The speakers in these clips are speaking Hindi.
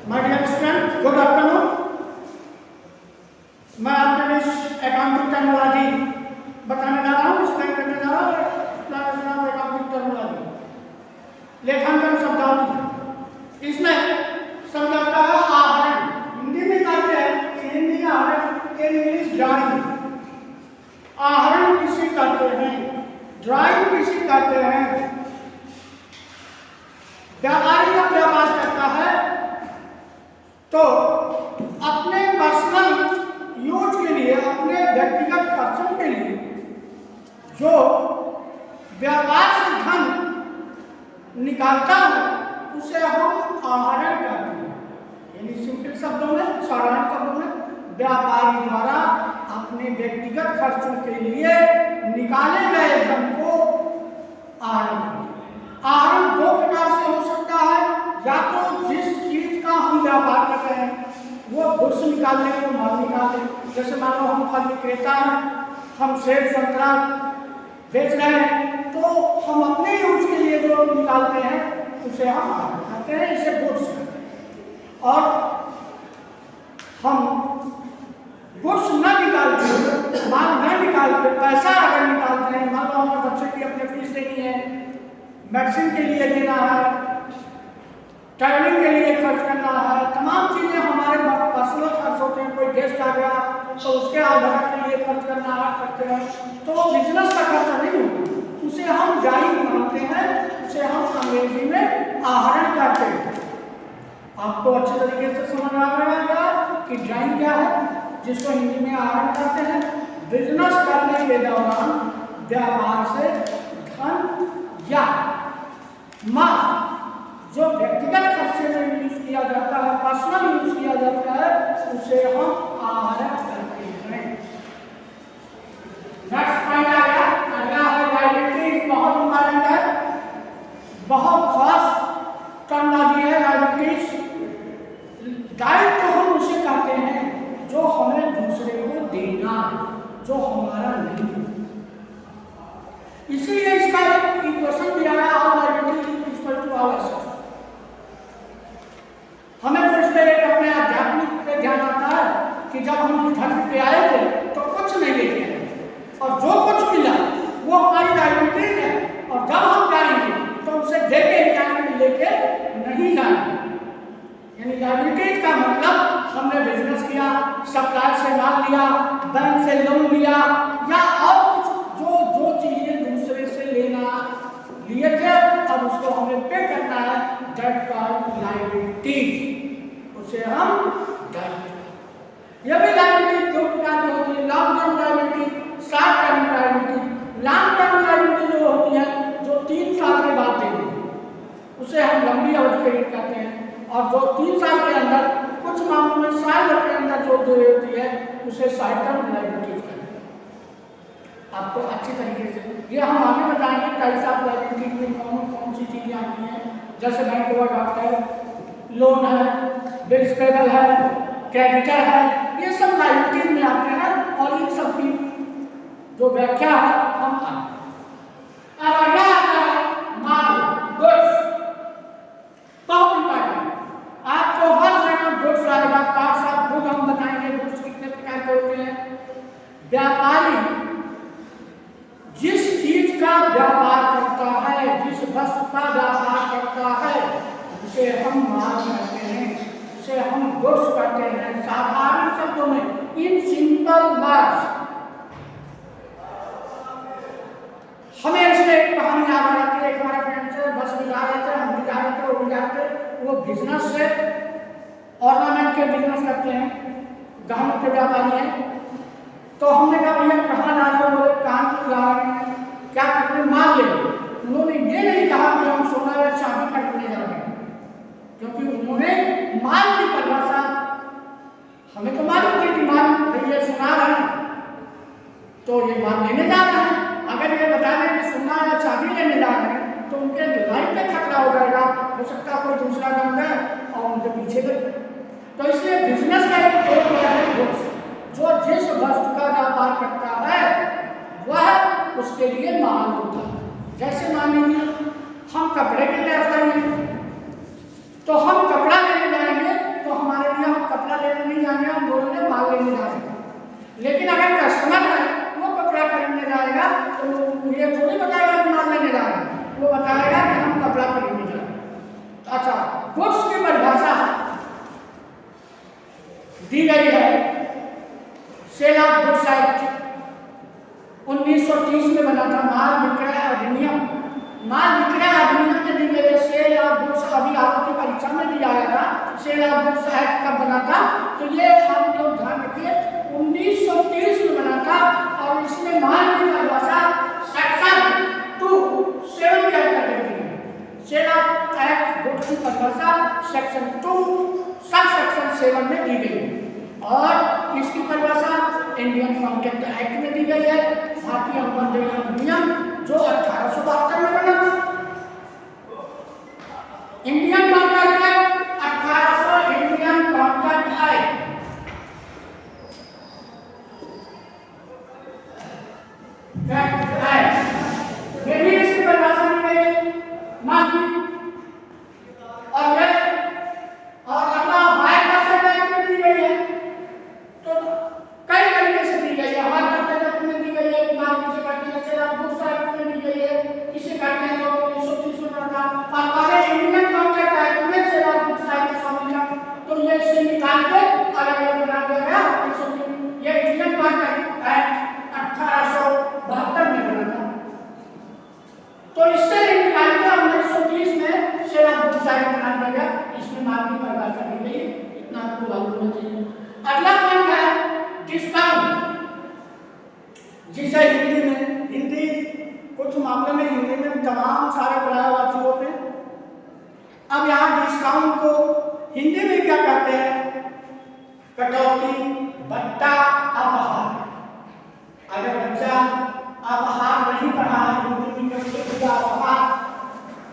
My dear student, good afternoon. मैं आपके लिए अकाउंटिंग टर्मिनोलॉजी बताने जा रहा हूँ, एक्सप्लेन करने जा रहा हूँ। अकाउंटिंग टर्मिनोलॉजी, लेखांकन शब्दावली। इसमें शब्द आता है आहरण। हिंदी में कहते हैं, हिंदी में आहरण, इंग्लिश ड्राइंग। आहरण किसे कहते हैं, ड्राइंग किसे कहते हैं। व्यापारी जब व्यापार करता है तो अपने पर्सनल यूज के लिए, अपने व्यक्तिगत खर्चों के लिए जो व्यापार से धन निकालता है उसे हम आहरण कहते हैं। यानी सिंपल शब्दों में, साधारण शब्दों में, व्यापारी द्वारा अपने व्यक्तिगत खर्चों के लिए निकाले गए धन को आहरण। आहरण दो प्रकार से हो सकता है, या तो जिस चीज का हम व्यापार कर रहे हैं वो गुड्स निकाल लें, वो माल निकाल लें। जैसे मान लो हम फल विक्रेता हैं, हम सेब संतरा बेच रहे हैं, तो हम अपने यूज के लिए जो निकालते हैं उसे हम आहरण कहते हैं, इसे गुड्स कहते हैं। और हम गुड्स न निकाल के, माल न निकाल के, पैसा अगर निकालते हैं, मान लो हमें बच्चे की अपने फीस देनी है, मेडिसिन के लिए देना है, ट्रैवलिंग के लिए खर्च करना है, तमाम चीज़ें हमारे पर्सनल खर्च होते हैं। कोई गेस्ट आ गया तो उसके आधार के लिए खर्च करना है, करते हैं, तो बिजनेस का खर्चा नहीं होता, उसे हम ड्राइंग मानते हैं, उसे हम अंग्रेजी में आहरण कहते हैं। आपको अच्छे तरीके से समझ आ गया कि ड्राइंग क्या है, जिसको हिंदी में आहरण कहते हैं। बिजनेस करने के दौरान व्यापार से धन या माल जो व्यक्तिगत खर्चे में यूज किया जाता है, पर्सनल यूज किया जाता है, उसे हम आहरण करते हैं। नेक्स्ट पॉइंट आ गया, अगला है लायबिलिटी। बहुत इंपॉर्टेंट है, बहुत खास टर्मिनोलॉजी है लायबिलिटी। दायित्व तो हम उसे कहते हैं जो हमें दूसरे को देना, जो हमारा नहीं है। इसीलिए इसका एक इक्वेशन दिया है, all liability is equal to all assets. हमें तो इसमें एक अपने आध्यात्मिक पे ध्यान आता है कि जब हम इस धरती पे आए थे तो कुछ नहीं लेके आए, और जो कुछ मिला वो हमारी लायबिलिटी है, और जब हम जाएंगे तो उसे दे के जाएंगे, लेके नहीं जाएंगे। यानी लायबिलिटी का मतलब हमने बिजनेस किया, सप्लायर से माल लिया, बैंक से लोन लिया, या और कुछ जो चीजें दूसरे से लेना लिए थे, अब उसको हमें पे करना है, दैट कॉल्ड लायबिलिटी, उसे हम दायित्व। यह भी लायबिलिटी दो प्रकार की होती है, long term liability, short term liability. Long term liability जो होती है, जो 3 साल के बाद देंगे, उसे हम लंबी अवधि के लिए कहते हैं। और जो 3 साल के अंदर, कुछ मामलों में साल भर के अंदर जो दे होती है, उसे शॉर्ट टर्म लायबिलिटी कहते हैं। आपको अच्छी तरीके से ये हम आगे बताएंगे, टाइप्स ऑफ लायबिलिटी में कौन सी चीज़ें आती हैं। जैसे बैंक ओवरड्राफ्ट है, लोन है, बिल्स पेबल है, क्रेडिटर है, ये सब लायबिलिटी में आते हैं, और इन सब की जो व्याख्या है हम आगे। अब अगला आता है माल, गुड्स। बहुत इंपॉर्टेंट, आपको हर जगह गुड्स आएगा, पार्ट्स ऑफ गुड हम बताएंगे, गुड्स कितने प्रकार के होते हैं। व्यापारी जिस चीज का व्यापार करता है, जिस वस्तु का व्यापार करता है, उसे हम माल कहते हैं, उसे हम गुड्स कहते हैं। साधारण शब्दों में, इन सिंपल वर्ड्स। हमें इसमें एक कहानी याद आ जाती है, एक हमारे फ्रेंड से बस में जा रहे थे, हम भी जा रहे थे, वो भी जा रहे थे। वो बिजनेस से ऑर्नामेंट के बिजनेस करते हैं, गहनों के व्यापारी हैं। तो हमने कहा भैया कहाँ जा रहे हो, बोले कानपुर जा रहे हैं, क्या करते माल ले। उन्होंने ये नहीं कहा कि हम सोना या चांदी खरीदने जा रहे हैं, क्योंकि उन्होंने माल की परिभाषा, हमें तो मालूम थी कि माल भैया सुना रहे हैं तो ये माल लेने जा रहे हैं। अगर ये बता दें कि सोना या चांदी लेने जा रहे हैं तो उनके लाइफ में खतरा हो जाएगा, हो सकता है कोई दूसरा काम है और उनके पीछे गए। तो इसलिए बिजनेस का एक जो जिस वस्तु का व्यापार करता है वह उसके लिए माल होता है। जैसे मान लीजिए हम कपड़े के व्यापारी हैं, तो हम कपड़ा लेने जाएंगे लेकिन अगर कस्टमर है वो कपड़ा खरीदने जाएगा तो ये थोड़ी बताएगा कि माल लेने जा रहा है, वो बताएगा कि हम कपड़ा खरीदने जा रहे हैं। तो अच्छा, गुड्स की परिभाषा दी गई है सेल ऑफ गुड्स एक्ट 1930 में बना था। माल विक्रय अधिनियम, माल विक्रय अधिनियम में दी गई है सेल ऑफ गुड्स। अभी आपकी परीक्षा में भी आया था सेल ऑफ गुड्स एक्ट कब बना था, तो ये आप लोग ध्यान रखिए 1930 में बना था। और इसमें माल की परिभाषा सेक्शन 2(7) के अंतर्गत दी है। सेल ऑफ एक्ट गुड्स की परिभाषा सेक्शन 2 सब सेक्शन 7 में दी गई है। और इसकी परिभाषा इंडियन कॉन्ट्रैक्ट एक्ट में दी गई है, भारतीय अनुबंध अधिनियम जो 1872 में बना था। Indian contract act 1800, Indian contract act ये भी इसकी परिभाषा दी गई है माल की। और ये और अगला वायरलेस एक्ट में दी गई है। तो कई तरीके से दी गई है, वायरलेस एक्ट में दी गई है, माल किसे कहते हैं सेल ऑफ गुड्स एक्ट में दी गई है, किसे कहते हैं जो 1930 में बना था। और पहले इंडियन कॉन्ट्रैक्ट एक्ट में सेल ऑफ गुड्स एक्ट शामिल था, तो ये इससे निकाल के अलग अलग बना दिया गया। ये इंडियन कॉन्ट्रैक्ट एक्ट 1872 में बना था, तो इससे निकाल के 1930 में सेल ऑफ गुड्स एक्ट बना दिया गया। इसमें माल की परिभाषा दी गई, इतना आपको मालूम होना चाहिए। अगला पॉइंट है डिस्काउंट, जिसे हिंदी कुछ मामले में हिंदी में तमाम सारे पर्यायवाची होते हैं। अब यहाँ डिस्काउंट को हिंदी में क्या कहते हैं? कटौती, बट्टा, अपहार। अगर बच्चा अपहार नहीं पढ़ा है हिंदी में अपहार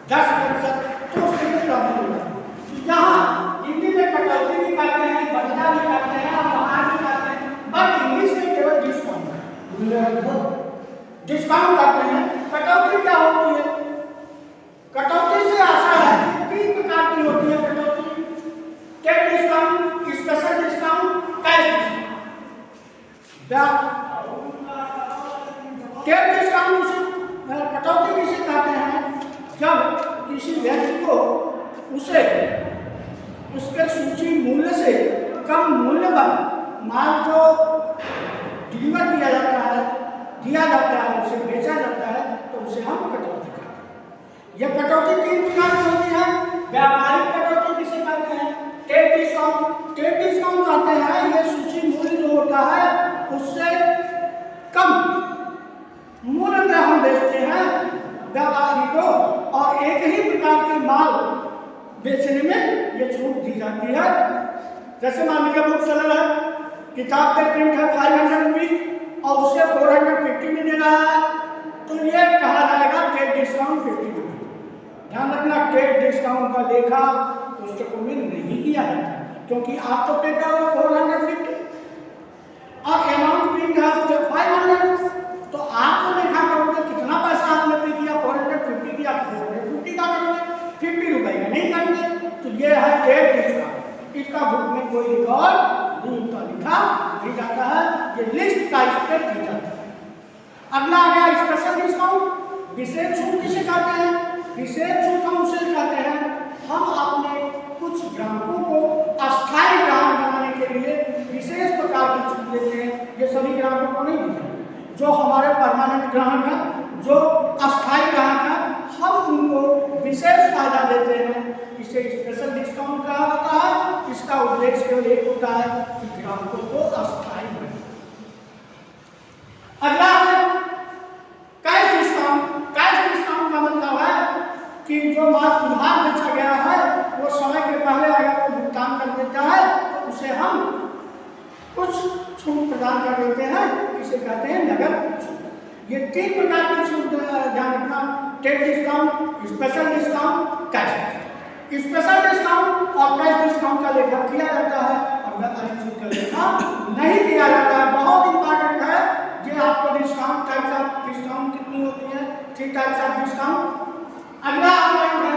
10% तो उसके लिए प्रॉब्लम होगा। यहाँ हिंदी में कटौती भी कहते हैं, बट्टा भी कहते हैं, अपहार भी कहते हैं, बट इंग्लिश में केवल डिस्काउंट कहते हैं। कटौती क्या होती है? कटौती से आशा है 3 प्रकार की होती है कटौती: टेक discount, special discount, cash discount. टेक डिस्काउंट कटौती किसे कहते हैं? जब किसी व्यक्ति को उसे उसके सूची मूल्य से कम मूल्य पर माल को डिलीवर दिया जाता है, उसे बेचा जाता है, तो उसे हम कटौती कहते हैं। यह कटौती 3 प्रकार की होती है। व्यापारिक कटौती किसे कहते हैं? Take discount. टेक डिस्काउंट कहते हैं ये सूची मूल्य जो होता है उससे कम मूल्य में हम बेचते हैं व्यापारी को, और एक ही प्रकार के माल बेचने में ये छूट दी जाती है। जैसे मान लीजिए बुक सेलर है, किताब पे प्रिंट है 500 रुपीज और उसे 450 में दे रहा है, तो ये कहा जाएगा टेक डिस्काउंट 50 रुपीज। ध्यान रखना, टेक डिस्काउंट का लेखा पुस्तकों में नहीं किया जाता, क्योंकि आप तो पे करो 450 और अमाउंट प्रिंट है 500, तो आप तो लेखा करोगे कितना पैसा आपने पे किया, 450 किया, 450 का करोगे, 50 रुपए का नहीं करेंगे। तो ये है टेक डिस्काउंट। इसका बुक में कोई रिकॉर्ड नहीं होता, लिखा नहीं जाता है, ये लिस्ट प्राइस पे दी जाती है। अगला आ गया स्पेशल डिस्काउंट। विशेष छूट किसे कहते हैं? विशेष छूट हम उसे कहते हैं हम अपने कुछ ग्राहकों को अस्थायी ग्राहक बनाने के लिए विशेष प्रकार की छूट देते हैं। ये सभी ग्राहकों को नहीं देते, जो हमारे परमानेंट ग्राहक हैं, जो अस्थायी ग्राहक हैं, हम उनको विशेष फायदा देते हैं। इसे स्पेशल डिस्काउंट कहा जाता है। इसका उद्देश्य केवल एक होता है कि ग्राहकों को अस्थायी बनाए। अगला है कैश डिस्काउंट। कैश डिस्काउंट का मतलब है कि जो माल उधार बेचा गया है वो समय के पहले अगर वो भुगतान कर देता है तो उसे हम कुछ छूट प्रदान कर देते हैं, इसे कहते हैं नगद छूट। ये 3 प्रकार की छूट ध्यान रखना: टेक discount, special discount, cash discount. Special discount और कैश डिस्काउंट का लेखा किया जाता है और व्यापारिक छूट का लेखा नहीं किया जाता है। बहुत इंपॉर्टेंट है ये आपको डिस्काउंट, टाइप्स ऑफ डिस्काउंट कितनी होती है, 3 टाइप्स ऑफ डिस्काउंट। अगला पॉइंट है